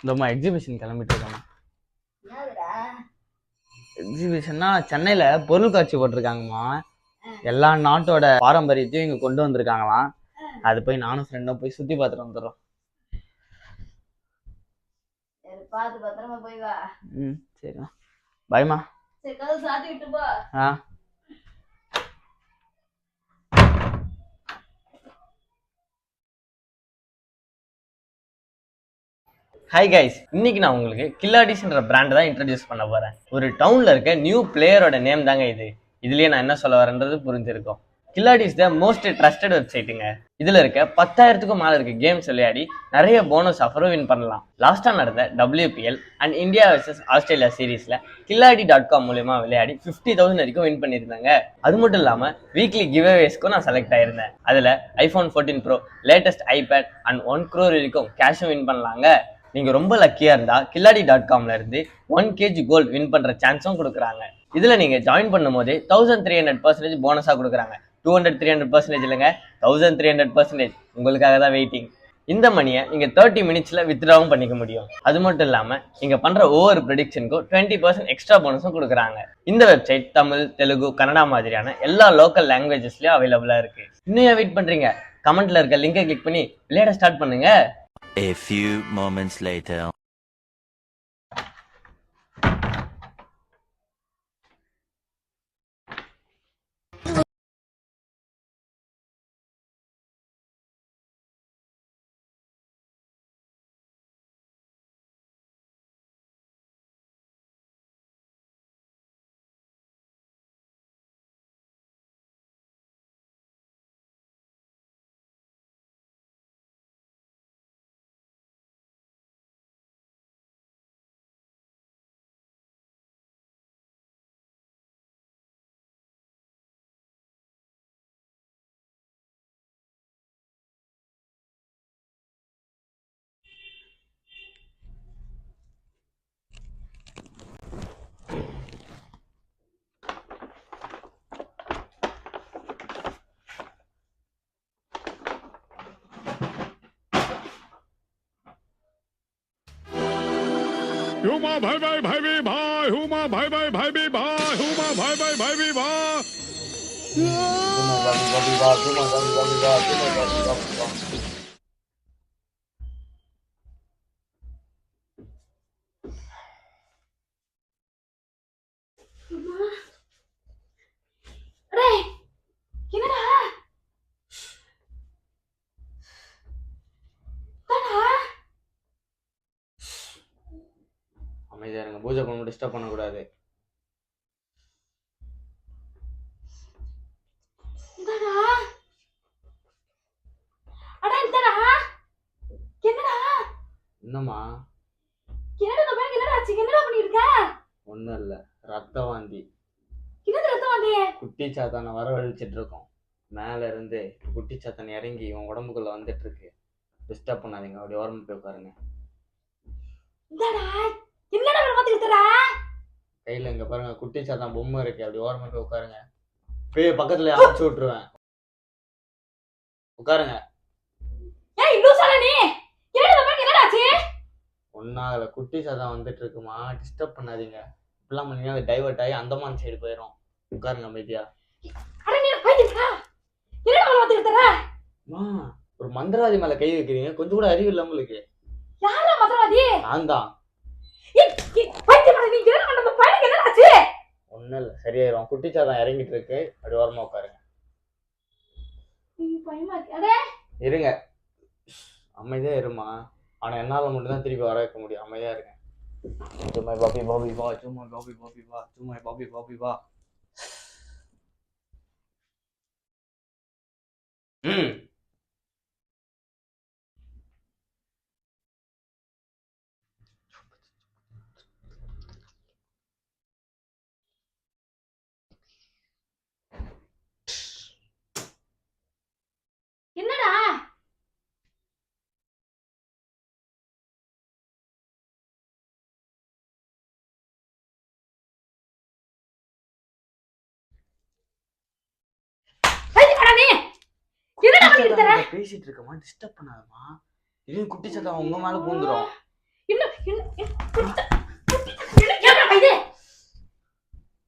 இந்தம்மா எக்ஸிபிஷன் கிளம்பிட்டு இருக்கோம்மா. எக்ஸிபிஷன்னா சென்னையில பொருள் காட்சி போட்டிருக்காங்கம்மா. எல்லா நாட்டோட பாரம்பரியத்தையும் இங்க கொண்டு வந்திருக்காங்களாம். அது போய் நானும் ஃப்ரெண்டும் போய் சுத்தி பார்த்துட்டு வந்துடுறோம். பாத்து பத்திரமா போய் வா. சரிம்மா, பாய்மா. சரி, கதவு சாத்தி விட்டு போ. ஹாய் கைஸ், இன்னைக்கு நான் உங்களுக்கு கில்லாடிஸ்ன்ற பிராண்ட் தான் இன்ட்ரடியூஸ் பண்ண போறேன். ஒரு டவுன்ல இருக்க நியூ பிளேயரோட நேம் தாங்க இது. இதுலயே நான் என்ன சொல்ல வரேன்றது புரிஞ்சிருக்கும். கில்லாடிஸ் த மோஸ்ட் ட்ரஸ்டட் வெப்சைட்டுங்க. இதுல இருக்க 10,000க்கும் மேல இருக்க கேம்ஸ் விளையாடி நிறைய போனஸ் ஆஃபரும் வின் பண்ணலாம். லாஸ்டா நடந்த WPL and India versus Australia சீரீஸ்ல கில்லாடி.com மூலமா விளையாடி 50,000 வரைக்கும் வின் பண்ணியிருந்தாங்க. அது மட்டும் இல்லாம வீக்லி கிவ்அவேஸ்க்கும் நான் செலக்ட் ஆயிருந்தேன். அதுல iPhone 14 Pro, latest iPad and 1 crore வரைக்கும் கேஷும் வின் பண்ணலாங்க. நீங்க ரொம்ப லக்கியா இருந்தா கில்லாடி.comல இருந்து 1 kg கோல்டு வின் பண்ற சான்ஸும் கொடுக்குறாங்க. இதுல நீங்க ஜாயின் பண்ணும் போதே 1300% போனஸா கொடுக்குறாங்க. 200-300% இல்லைங்க, 1300%. உங்களுக்காக தான் வெயிட்டிங். இந்த மணியை நீங்க 30 மினிட்ஸ்ல வித்ட்ராவும் பண்ணிக்க முடியும். அது மட்டும் இல்லாம நீங்க பண்ற ஒவ்வொரு ப்ரெடிக்ஷனுக்கும் 20% எக்ஸ்ட்ரா போனஸும் கொடுக்குறாங்க. இந்த வெப்சைட் தமிழ், தெலுங்கு, கன்னடா மாதிரியான எல்லா லோக்கல் லாங்குவேஜஸ்லயும் அவைலபிளா இருக்கு. இன்னும் வெயிட் பண்றீங்க? கமெண்ட்ல இருக்க லிங்கை கிளிக் பண்ணி விளையாட ஸ்டார்ட் பண்ணுங்க. A few moments later. Huma bhai bhai bhai bhi bhai, huma bhai bhai bhai bhi bhai, huma bhai bhai bhai bhi bhai. அமைதியா இருங்க, பூஜை பண்ண டிஸ்டர்ப் பண்ணக்கூடாது. என்னம்மா? ஒண்ணும் இல்ல, ரத்த வாந்தி. குட்டி சாத்தான வரவழைச்சிட்டு இருக்கோம். மேல இருந்து குட்டி சாத்தான் இறங்கி உன் உடம்புக்குள்ள வந்துட்டு இருக்கு. டிஸ்டர்ப் பண்ணாதீங்க, அப்படி ஓரமா போய் உட்காருங்க. கையில இங்க பாருங்க, குட்டி சாத்தான் பொம்மை இருக்கு, அப்படி ஓரமா போய் உட்காருங்க. போய் பக்கத்துல அழைச்சு விட்டுருவேன். உட்காருங்க. ஒன்னாகல, குட்டி சாத்தான் வந்துட்டு இருக்குமா, டிஸ்டர்ப் பண்ணாதீங்க. இப்பெல்லாம் பண்ணீங்கன்னா அது டைவர்ட் ஆகி அந்தமான் சைடு போயிடும். உட்காருங்க அமைதியா. ஒரு மந்திரவாதி மேல கை வைக்கிறீங்க, கொஞ்சம் கூட அறிவு இல்ல உங்களுக்கு. நான் தான். ஒன்னும் இல்ல, சரியாயிரும். குட்டி சாத்தான் இறங்கிட்டு இருக்கு, அப்படி ஓரமா உட்காருங்க. இருங்க, அமைதியா இருமா. ஆனா என்னால மட்டும் தான் திருப்பி வர வைக்க முடியும். அமைதியா இருங்க. சும்மா பாபி பாபி வா, சும்மா பாபி பாபி வா, சும்மா பாபி பாபி வா. என்னடா? பேசிட்டு இருக்கமா, டிஸ்டர்ப் பண்ணாதமா. இது குட்டி சத்தம் உங்க மேல பூந்துரும். இன்னும் கேமரா பைதே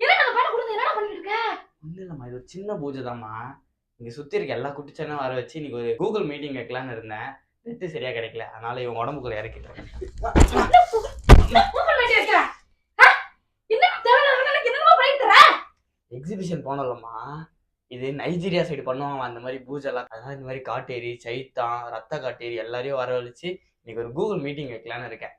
என்ன அந்த பையன் கூட என்னடா பண்ணிட்டு இருக்க? ஒண்ணு இல்லம்மா, இது ஒரு சின்ன பூஜை தான்மா. இங்க சுத்தி இருக்க எல்லா குட்டிச்சனையும் வர வச்சு இன்னைக்கு ஒரு கூகுள் மீட்டிங் வைக்கலான்னு இருந்தேன். நெட்டு சரியா கிடைக்கல, அதனால இவங்க உடம்புக்குள்ள இறக்கிட்டேன். கூகுள் மீட் வைக்கற இன்னும் தேவையில்லை என்னமா பண்ணிட்டு இருக்க? எக்ஸிபிஷன் போனோம்மா, இது நைஜீரியா சைடு பண்ணுவாங்க அந்த மாதிரி பூஜை எல்லாம். அதனால இந்த மாதிரி காட்டேரி, சைத்தான், ரத்த காட்டேரி எல்லாரையும் வரவழைச்சு இன்னைக்கு ஒரு கூகுள் மீட்டிங் வைக்கலான்னு இருக்கேன்.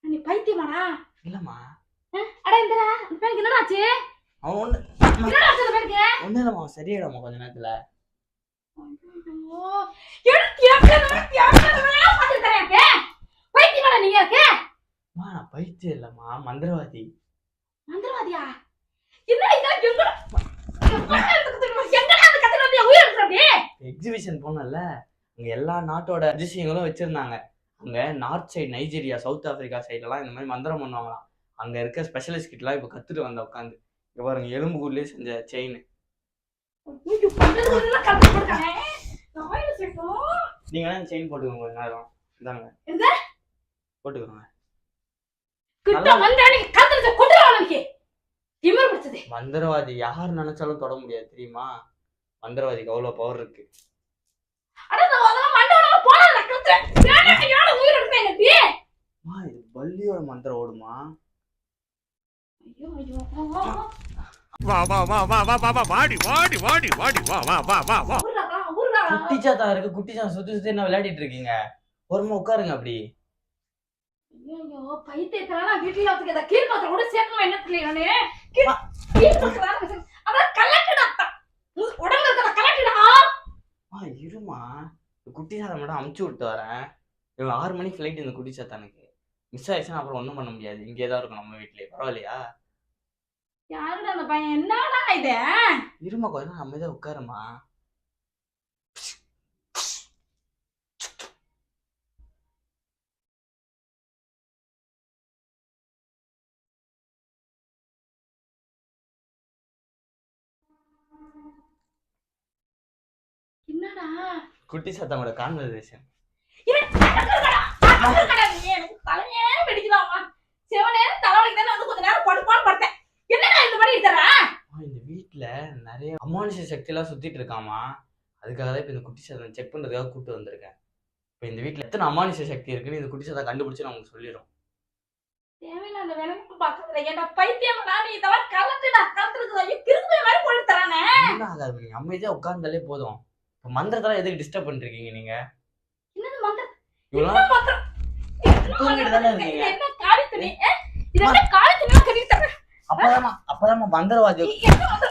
நீ பைத்தியமாடா? இல்லம்மா, அட இந்தடா இந்த பையனுக்கு என்னடா ஆச்சு? அவன் ஒண்ணு என்னடா ஆச்சு அந்த பையனுக்கு? ஒண்ணு இல்லம்மா, சரியாயிடும்மா கொஞ்ச நேரத்துல. ஐயோ எடுத்து யாரெல்லாம் பாத்துட்டு தரேன். பைத்தியமாடா நீங்க இருக்கே? அம்மா நான் பைத்தியம் இல்லம்மா, மந்திரவாதி. மந்திரவாதியா? என்னடா இதெல்லாம் எங்கடா அந்த கத்தில வந்து உயிர் எடுக்கறீ? எக்ஸிபிஷன் போனல, அங்க எல்லா நாட்டோட அதிசயங்களும் வச்சிருந்தாங்க. அங்க north side Nigeria, south Africa சைட்லாம் இந்த மாதிரி மந்திரம் பண்ணுவாங்களாம். அங்க இருக்க ஸ்பெஷலிஸ்ட் கிட்டலாம் இப்ப கத்துட்டு வந்த உட்காந்து. இங்க பாருங்க, எலும்புக்குள்ளே செஞ்ச செயின். நீங்க பண்றதெல்லாம் கத்து கொடுக்கறே. நாயில சேக்கும். நீங்க வேணா செயின் போட்டுக்கோங்க கொஞ்ச நேரம். இந்தாங்க. எங்க? போட்டுக்கோங்க. கிட்ட வந்தா நீ கத்துறத கொண்டுறானே. திமிர் பிடிச்சதே. மந்திரவாதி யார் நினைச்சாலும் தொட முடியாது தெரியுமா? மந்திரவாதிக்கு அவ்வளவு பவர் இருக்கு. அட நான் அதெல்லாம் மண்டவன போறத கத்துறேன். நான் யார உயிர் எடுப்பேன் நீ? மா இது பல்லியோட மந்திரம் ஓடுமா? ஐயோ ஐயோ. வா வா வா வா வா வா வாடி வாடி வாடி வாடி வா வா வா வா வா. ஊர்டா. குட்டி சாத்தா இருக்கு, குட்டி சாத்தா சுத்தி சுத்தி என்ன விளையாடிட்டு இருக்கீங்க? ஒருமா உட்காருங்க அப்படி. ஐயோ பைத்தியக்காரனா வீட்ல வச்சுக்க கீழ பாத்திர கூட சேர்க்கணும் என்ன தெரியல நானே. கீழ பாத்திர அத கலெக்டடா. உடம்புல இருக்க கலெக்டடா. இருமா, குட்டி சாத்தா மட்டும் அமுச்சு விட்டு வரேன். இவன் 6 மணிக்கு ஃபிளைட். இந்த குட்டி சாத்தானுக்கு மிஸ் ஆயிடுச்சுன்னா அப்புறம் ஒன்றும் பண்ண முடியாது. இங்கே தான் இருக்கும் நம்ம வீட்லயே. பரவாயில்லையா? யாருடா அந்த பையன்? என்னடா இது? இருமா கொஞ்ச நேரம் அமைதியா உட்காருமா. என்னடா? குட்டி சாத்தானோட கான்வர்சேஷன். எனக்கு தலையே வெடிக்குதாமா. செவனே தலைவலிக்கு தானே வந்து கொஞ்ச நேரம் படுப்பான்னு பார்த்தேன். என்னடா இந்த மாதிரி இருக்கறா? இந்த வீட்டுல நிறைய அமானுஷ சக்தி எல்லாம் சுத்திட்டு இருக்காமா. அதுக்காக தான் இப்ப இந்த குட்டி சாத்தனை செக் பண்றதுக்காக கூப்பிட்டு வந்திருக்கேன். இப்ப இந்த வீட்டுல எத்தனை அமானுஷ சக்தி இருக்குன்னு இந்த குட்டி சாத்தா கண்டுபிடிச்சு நான் உங்களுக்கு சொல்லிடுறோம். தேவையில்ல அந்த வேலைக்கு பாக்குறதுல ஏன்டா பைத்தியமா நீ இதெல்லாம் கலந்துடா கலந்துருக்கு. ஐயோ கிறுக்கு மாதிரி போட்டு தரானே. என்ன ஆகாது, நீங்க அமைதியா உட்கார்ந்தாலே போதும். இப்ப மந்திரத்தெல்லாம் எதுக்கு டிஸ்டர்ப் பண்ணிருக்கீங்க நீங்க? என்னது மந்திரம்? இவ்வளவு என்ன மந்திரம்? தூங்கிட்டு தானே இருக்கீங்க. என்ன காளி துணி? இது என்ன காளி துணி கட்டி தர? அப்பதான் மந்திரவாதி. என்ன மந்திரம்?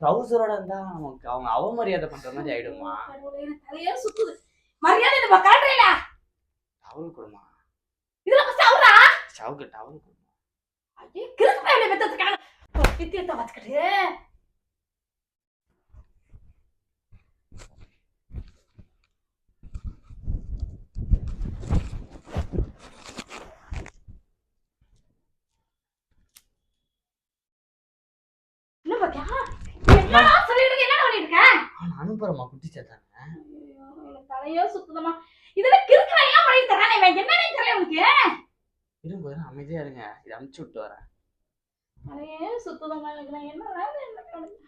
ட்ரௌசரோட இருந்தா நமக்கு அவங்க அவமரியாதை பண்ற மாதிரி ஆயிடுமா? தலையே சுத்துது. மரியாதை நம்ம காட்றேடா. டவல் கொடுமா. இதுல பஸ் அவரா? சவுக்கு டவல் கொடுமா. ஐயே கிறுக்கு பையனை பெத்ததுக்கான பித்தியத்தை வச்சுக்கிட்டு. என்ன பாத்தியா? என்னடா சொல்லிட்டு என்னடா பண்ணிட்டு இருக்க? நான் அனுப்புறமா குட்டி சாத்தானே. ஐயோ எனக்கு தலையே சுத்துதமா. இதுல கிறுக்கு எல்லாம் பண்ணிட்டு தரானே. இவன் என்னன்னே தெரியல உனக்கு. இருங்க அமைதியா இருங்க, இதை அனுப்பிச்சு விட்டு வரேன். தலையே சுத்துதமா. எனக்கு நான் என்ன வேலை என்ன கணக்கு?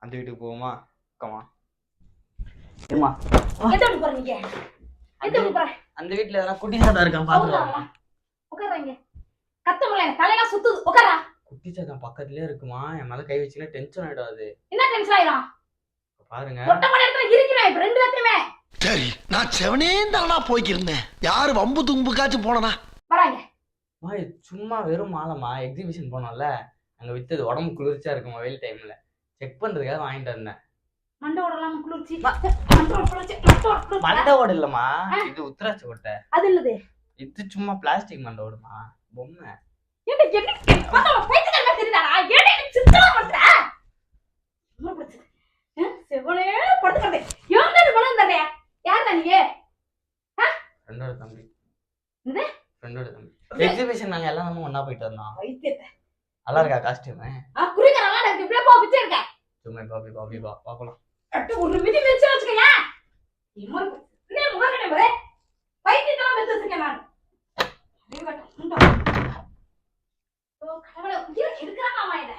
அந்த வீட்டுக்கு போவோமா? கமா ஏமா எந்த வீட்டுக்கு போற நீங்க? எந்த வீட்டுக்கு போற? அந்த வீட்டுல எதனா குட்டி சாத்தா இருக்கான் பாத்துக்கோமா. உட்காருங்க. கத்தமுல தலையெல்லாம் சுத்துது. உட்காரா. குட்டி சாத்தா பக்கத்துலயே இருக்குமா. என் மேல கை வச்சுன்னா டென்ஷன் ஆயிடும். அது என்ன டென்ஷன் ஆயிரும்? பாருங்க ஒட்டமான இடத்துல இருக்கிறேன் இப்ப ரெண்டு பேத்துமே. சரி நான் செவனே தானா போய்க்கிருந்தேன். யாரு வம்பு தும்புக்காச்சும் போனனா? வராங்க. சும்மா வெறும் மாலைமா, எக்ஸிபிஷன் போனோம்ல, அங்க வித்தது. உடம்பு குளிர்ச்சியா இருக்குமா வெயில் டைம்ல, செக் பண்றதுக்காக வாங்கிட்டு வந்தேன். மண்டோட எல்லாம் குளிர்ச்சி, மண்டோட குளிர்ச்சி, மண்டோட குளிர்ச்சி. மண்டவோட இல்லம்மா, இது உத்தராட்சி கொட்டை. அது இல்லது, இது சும்மா பிளாஸ்டிக் மண்டவோடுமா, பொம்மை. என்ன என்ன பார்த்தா பைத்தியக்காரமா தெரியுதாடா? ஏன்டா எனக்கு சித்தமா பண்ற? என்ன பிரச்சனை? செவனே படுத்துக்கறதே. எவன்டா பண்ணுதே? யாரா நீ? ஃப்ரெண்டோட தம்பி. என்ன? ஃப்ரெண்டோட தம்பி. எக்ஸிபிஷன் நாங்க எல்லாம் நம்ம ஒண்ணா போயிட்டு வந்தோம். பைத்தியத்தை. நல்லா இருக்கா காஸ்டியூம்? குறிக்கறவங்க எனக்கு இப்படியே போ பிச்சை இருக்க. சும்மா பாபி வா பாக்கலாம். அட்டு ஒரு மிதி வெச்சு வச்சுக்கயா. இமர் நீ முகக்கடை பாரு. பைத்தியத்தெல்லாம் வெச்சு வச்சிருக்கேன் நான். நீ கட்ட. ஓ கடவுளே, இருக்கிறான் மாமா இத.